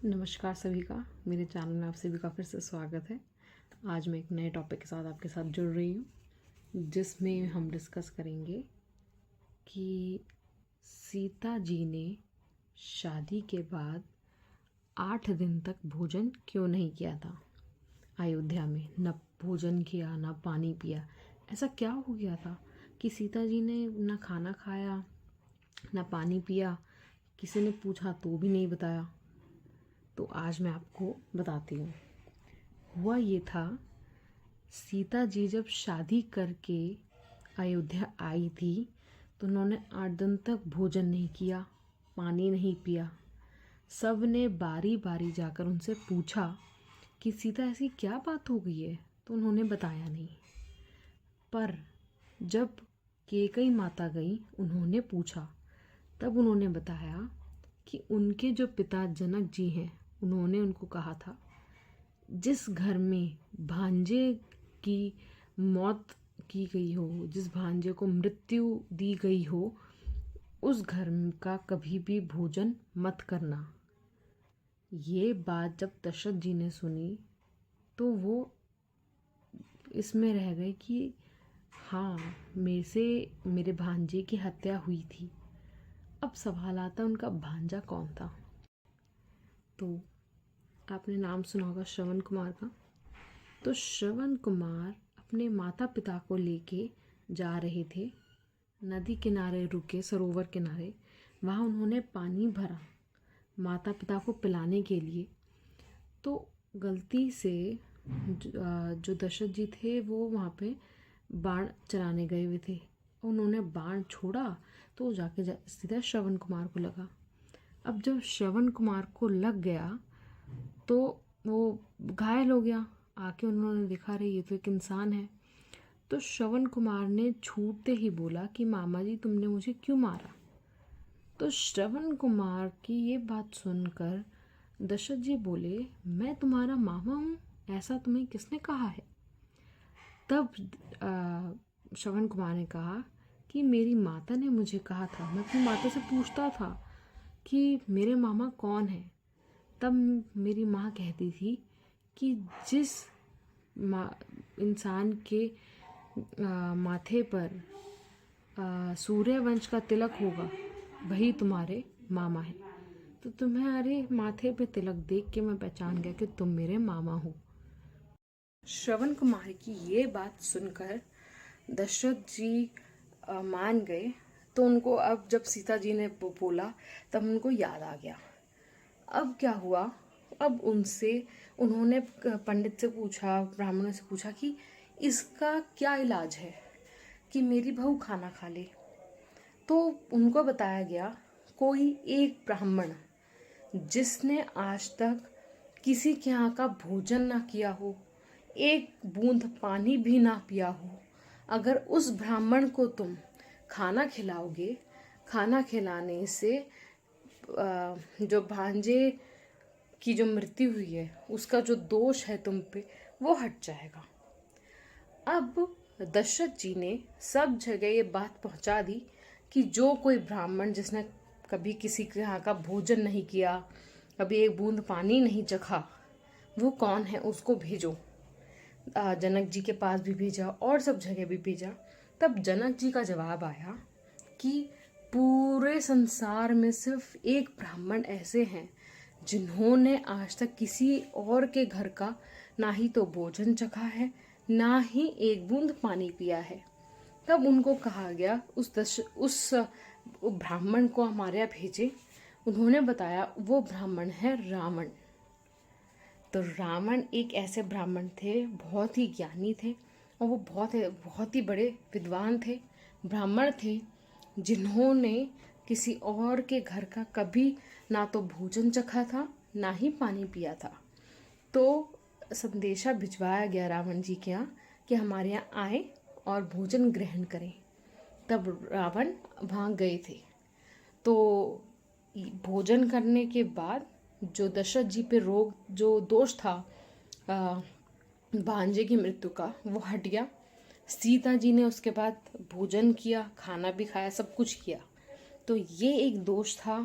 नमस्कार सभी का, मेरे चैनल में आप सभी का फिर से स्वागत है। आज मैं एक नए टॉपिक के साथ आपके साथ जुड़ रही हूँ, जिसमें हम डिस्कस करेंगे कि सीता जी ने शादी के बाद 8 दिन तक भोजन क्यों नहीं किया था। अयोध्या में न भोजन किया, न पानी पिया। ऐसा क्या हो गया था कि सीता जी ने न खाना खाया, न पानी पिया। किसी ने पूछा तो भी नहीं बताया। तो आज मैं आपको बताती हूँ। हुआ ये था, सीता जी जब शादी करके अयोध्या आई थी तो उन्होंने 8 दिन तक भोजन नहीं किया, पानी नहीं पिया। सब ने बारी बारी जाकर उनसे पूछा कि सीता ऐसी क्या बात हो गई है, तो उन्होंने बताया नहीं। पर जब कैकेयी माता गई, उन्होंने पूछा, तब उन्होंने बताया कि उनके जो पिता जनक जी हैं, उन्होंने उनको कहा था, जिस घर में भांजे की मौत की गई हो, जिस भांजे को मृत्यु दी गई हो, उस घर का कभी भी भोजन मत करना। ये बात जब दशरथ जी ने सुनी तो वो इसमें रह गए कि हाँ, मेरे से मेरे भांजे की हत्या हुई थी। अब सवाल आता, उनका भांजा कौन था। तो आपने नाम सुना होगा श्रवण कुमार का। तो श्रवण कुमार अपने माता पिता को लेके जा रहे थे, नदी किनारे रुके, सरोवर किनारे। वहाँ उन्होंने पानी भरा माता पिता को पिलाने के लिए। तो गलती से जो दशरथ जी थे वो वहाँ पे बाण चलाने गए हुए थे। उन्होंने बाण छोड़ा तो जाके सीधा श्रवण कुमार को लगा। अब जब श्रवण कुमार को लग गया तो वो घायल हो गया। आके उन्होंने देखा, रहे ये तो एक इंसान है। तो श्रवण कुमार ने छूटते ही बोला कि मामा जी, तुमने मुझे क्यों मारा। तो श्रवण कुमार की ये बात सुनकर दशरथ जी बोले, मैं तुम्हारा मामा हूँ, ऐसा तुम्हें किसने कहा है। तब श्रवण कुमार ने कहा कि मेरी माता ने मुझे कहा था। मैं अपनी माता से पूछता था कि मेरे मामा कौन है। तब मेरी माँ कहती थी कि जिस इंसान के माथे पर सूर्यवंश का तिलक होगा, वही तुम्हारे मामा है। तो तुम्हारे माथे पे तिलक देख के मैं पहचान गया कि तुम मेरे मामा हो। श्रवण कुमार की ये बात सुनकर दशरथ जी मान गए। तो उनको अब जब सीता जी ने बोला तब उनको याद आ गया। अब क्या हुआ, अब उन्होंने पंडित से पूछा, ब्राह्मणों से पूछा कि इसका क्या इलाज है कि मेरी बहू खाना खा ले। तो उनको बताया गया, कोई एक ब्राह्मण जिसने आज तक किसी के यहाँ का भोजन ना किया हो, एक बूंद पानी भी ना पिया हो, अगर उस ब्राह्मण को तुम खाना खिलाओगे, खाना खिलाने से जो भांजे की जो मृत्यु हुई है उसका जो दोष है तुम पे, वो हट जाएगा। अब दशरथ जी ने सब जगह ये बात पहुंचा दी कि जो कोई ब्राह्मण जिसने कभी किसी के यहाँ का भोजन नहीं किया, कभी एक बूंद पानी नहीं चखा, वो कौन है, उसको भेजो। जनक जी के पास भी भेजा और सब जगह भी भेजा। तब जनक जी का जवाब आया कि पूरे संसार में सिर्फ एक ब्राह्मण ऐसे हैं जिन्होंने आज तक किसी और के घर का ना ही तो भोजन चखा है, ना ही एक बूंद पानी पिया है। तब उनको कहा गया, उस ब्राह्मण को हमारे यहाँ भेजे। उन्होंने बताया वो ब्राह्मण है रावण। तो रावण एक ऐसे ब्राह्मण थे, बहुत ही ज्ञानी थे और वो बहुत ही बड़े विद्वान थे, ब्राह्मण थे, जिन्होंने किसी और के घर का कभी ना तो भोजन चखा था, ना ही पानी पिया था। तो संदेशा भिजवाया गया रावण जी के यहाँ कि हमारे यहाँ आए और भोजन ग्रहण करें। तब रावण वहाँ गए थे। तो भोजन करने के बाद जो दशरथ जी पे रोग, जो दोष था भांजे की मृत्यु का, वो हट गया। सीता जी ने उसके बाद भोजन किया, खाना भी खाया, सब कुछ किया। तो ये एक दोष था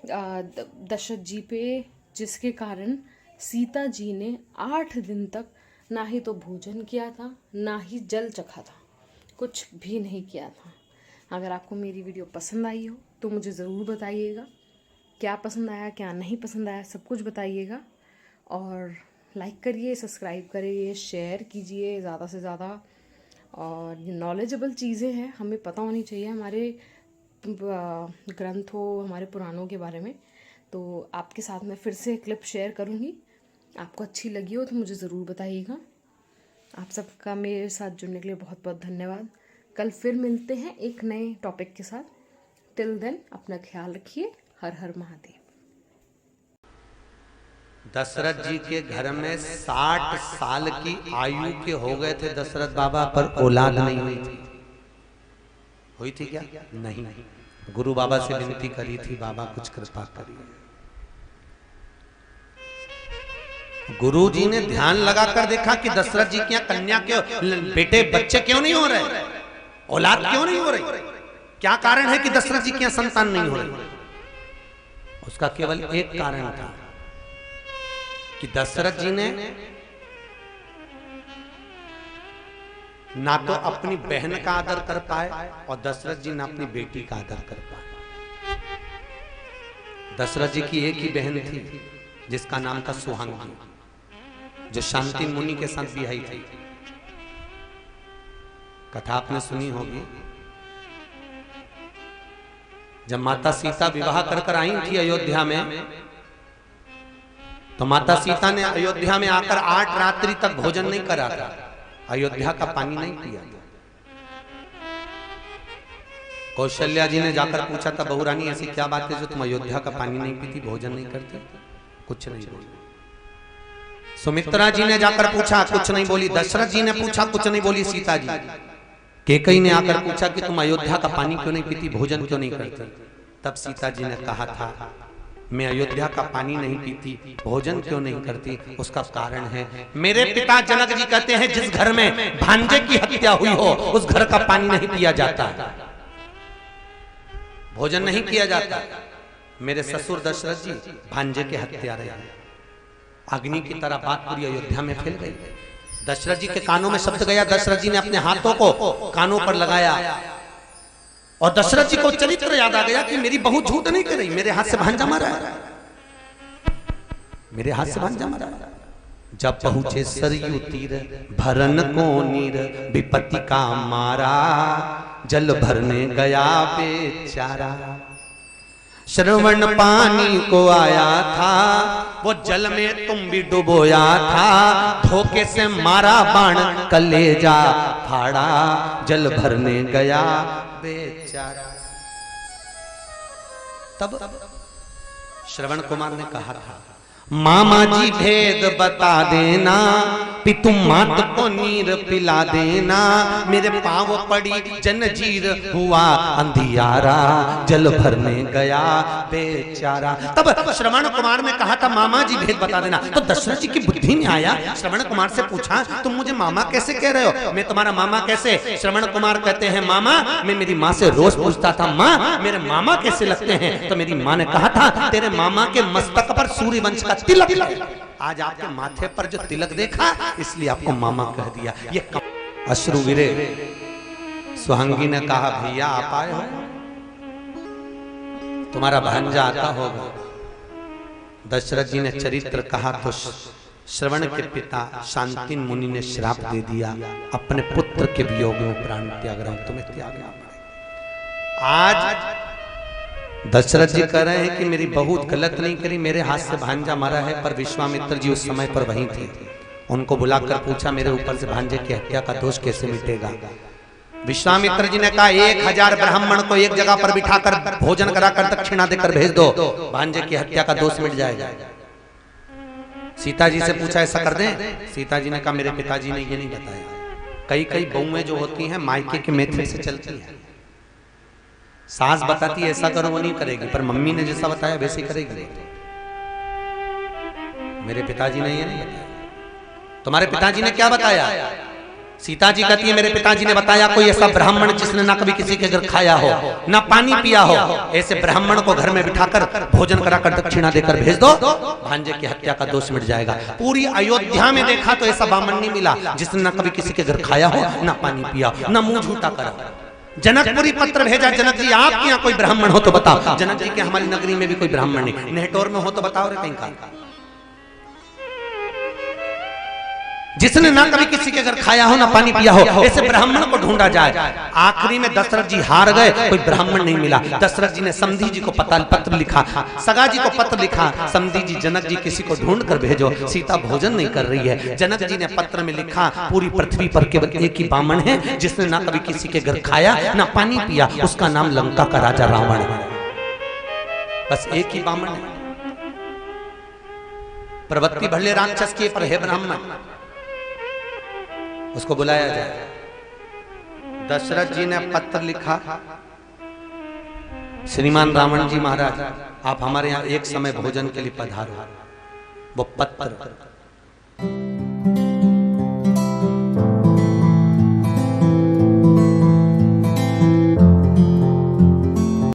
दशरथ जी पे, जिसके कारण सीता जी ने 8 दिन तक ना ही तो भोजन किया था, ना ही जल चखा था, कुछ भी नहीं किया था। अगर आपको मेरी वीडियो पसंद आई हो तो मुझे ज़रूर बताइएगा, क्या पसंद आया क्या नहीं पसंद आया, सब कुछ बताइएगा। और लाइक करिए, सब्सक्राइब करिए, शेयर कीजिए ज़्यादा से ज़्यादा। और ये नॉलेजेबल चीज़ें हैं, हमें पता होनी चाहिए हमारे ग्रंथों, हमारे पुराणों के बारे में। तो आपके साथ मैं फिर से क्लिप शेयर करूँगी, आपको अच्छी लगी हो तो मुझे ज़रूर बताइएगा। आप सबका मेरे साथ जुड़ने के लिए बहुत बहुत धन्यवाद। कल फिर मिलते हैं एक नए टॉपिक के साथ। टिल देन अपना ख्याल रखिए। हर हर महादेव। दशरथ जी के घर में 60 साल की आयु के हो गए थे दशरथ बाबा, पर औलाद नहीं हुई थी। हुई थी क्या? नहीं। गुरु बाबा से विनती करी थी, बाबा कुछ कृपा करिए। गुरु जी ने ध्यान लगाकर देखा कि दशरथ जी की कन्या के बेटे बच्चे क्यों नहीं हो रहे, औलाद क्यों नहीं हो रही, क्या कारण है कि दशरथ जी की संतान नहीं हो रही? उसका केवल एक कारण था कि दशरथ जी ने ना तो अपनी बहन का आदर कर पाए और दशरथ जी ना अपनी बेटी का आदर कर पाए। दशरथ जी की एक ही बहन थी जिसका नाम था सुहांगी, जो शांति मुनि के साथ बिहाई थी। कथा आपने सुनी होगी। जब माता सीता विवाह कर आई थी अयोध्या में, तो माता सीता ने अयोध्या में आकर 8 रात्रि तक भोजन नहीं करा था, अयोध्या का पानी नहीं पिया था। कौशल्या जी ने जाकर पूछा था, बहू रानी ऐसी क्या बात है जो तुम अयोध्या का पानी नहीं पीती, भोजन नहीं करते? कुछ नहीं बोली। सुमित्रा जी ने जाकर पूछा, कुछ नहीं बोली। दशरथ जी ने पूछा, कुछ नहीं बोली सीता जी। कैकेयी ने आकर पूछा कि तुम अयोध्या का पानी क्यों नहीं पीती, भोजन क्यों नहीं करती? तब सीता जी ने कहा था, मैं अयोध्या का पानी नहीं पीती, भोजन क्यों नहीं करती, उसका कारण है मेरे पिता जनक जी कहते हैं जिस घर में भांजे की हत्या हुई हो उस घर का पानी नहीं पिया जाता, भोजन नहीं किया जाता। मेरे ससुर दशरथ जी भांजे के हत्यारे हैं। अग्नि की तरह बात पूरी अयोध्या में फैल गई। दशरथ जी के कानों में शब्द गया, दशरथ जी ने अपने हाथों को कानों पर लगाया और दशरथ जी को चरित्र याद आ गया कि मेरी बहू झूठ नहीं कर रही, मेरे हाथ से भांजा मारा है, मेरे हाथ से भांजा मारा है। जब पहुंचे सरयू तीर भरन को नीर, विपत्ति का मारा जल भरने गया बेचारा। श्रवण पानी को आया था, वो जल में तुम भी डुबोया था, धोखे से मारा बाण कलेजा फाड़ा, जल भरने गया बेचारा। तब श्रवण कुमार ने कहा था, मामा जी भेद बता देना, पितु मात को नीर पिला देना, मेरे पांव पड़ी जंजीर हुआ अंधियारा, जल भरने गया बेचारा। तब श्रवण कुमार ने कहा था, मामा जी भेद बता देना। तो दशरथ जी की बुद्धि में आया, श्रवण कुमार से पूछा, तुम मुझे मामा कैसे कह रहे हो, मैं तुम्हारा मामा कैसे? श्रवण कुमार कहते हैं, मामा मैं मेरी माँ से रोज पूछता था, माँ मेरे मामा कैसे लगते हैं? तो मेरी माँ ने कहा था, तेरे मामा के मस्तक पर सूर्यवंश का तिलक, आज आपके माथे पर जो तिलक देखा इसलिए आपको मामा कह दिया। ये अश्रु गिरे। सुहांगी ने कहा, भैया आप आए हो, तुम्हारा भांजा आता होगा। दशरथ जी ने चरित्र कहा तो श्रवण के पिता शांति मुनि ने श्राप दे दिया, अपने पुत्र के वियोग में प्राण त्याग रहा हूं, तुम्हें त्यागना पड़ेगा। आज दशरथ जी कह रहे हैं कि मेरी बहू गलत नहीं करी, मेरे हाथ से भांजा मारा है, पर विश्वामित्र जी उस समय पर वहीं थे। उनको बुलाकर पूछा, मेरे ऊपर से भांजे की हत्या का दोष कैसे मिटेगा? विश्वामित्र जी ने कहा, 1000 ब्राह्मण को एक जगह पर बिठाकर भोजन कराकर दक्षिणा देकर भेज दो, भांजे की हत्या का दोष मिट जाएगा। सीता जी से पूछा, ऐसा कर दें? सीता जी ने कहा, मेरे पिताजी ने ये नहीं बताया। कई बहुएं जो होती हैं मायके के मेथड से चलती है। सास बताती है ऐसा करो, वो नहीं करेगी, पर मम्मी ने जैसा बताया वैसे ही करेगी। मेरे पिताजी ने ये नहीं बताया। तुम्हारे पिताजी ने क्या बताया? सीता जी कहती है मेरे पिताजी ने बताया कोई ऐसा ब्राह्मण जिसने ना कभी किसी के घर खाया हो ना पानी पिया हो, ऐसे ब्राह्मण को घर में बिठाकर भोजन कराकर दक्षिणा देकर भेज दो, भांजे की हत्या का दोष मिट जाएगा। पूरी अयोध्या में देखा तो ऐसा बामन नहीं मिला जिसने ना कभी किसी के घर खाया हो ना पानी पिया ना मुंह झूठा करा। जनकपुरी पत्र भेजा, जनक जी आपके यहाँ कोई ब्राह्मण हो तो बताओ। जनक जी के हमारी नगरी में भी कोई ब्राह्मण नहीं, नेहटोर में हो तो बताओ रे कहीं का। जिसने ना कभी किसी के घर खाया हो ना पानी पिया हो, ऐसे ब्राह्मण को ढूंढा जाए। आखिरी में दशरथ जी हार गए, कोई ब्राह्मण नहीं मिला। दशरथ जी ने समधी जी को पत्र लिखा, सगा जी को पत्र लिखा, समधी जी जनक जी किसी को ढूंढ कर भेजो, सीता भोजन नहीं कर रही है। जनक जी ने पत्र में लिखा पूरी पृथ्वी पर केवल एक ही बामन है जिसने ना कभी किसी के घर खाया ना पानी पिया, उसका नाम लंका का राजा रावण है। बस एक ही बामन है। प्रवृत्ति भले राक्षस के पर है ब्राह्मण, उसको बुलाया जाए। दशरथ जी ने पत्र लिखा, श्रीमान रावण जी महाराज आप हमारे यहाँ एक समय भोजन के लिए पधारो। वो पत्र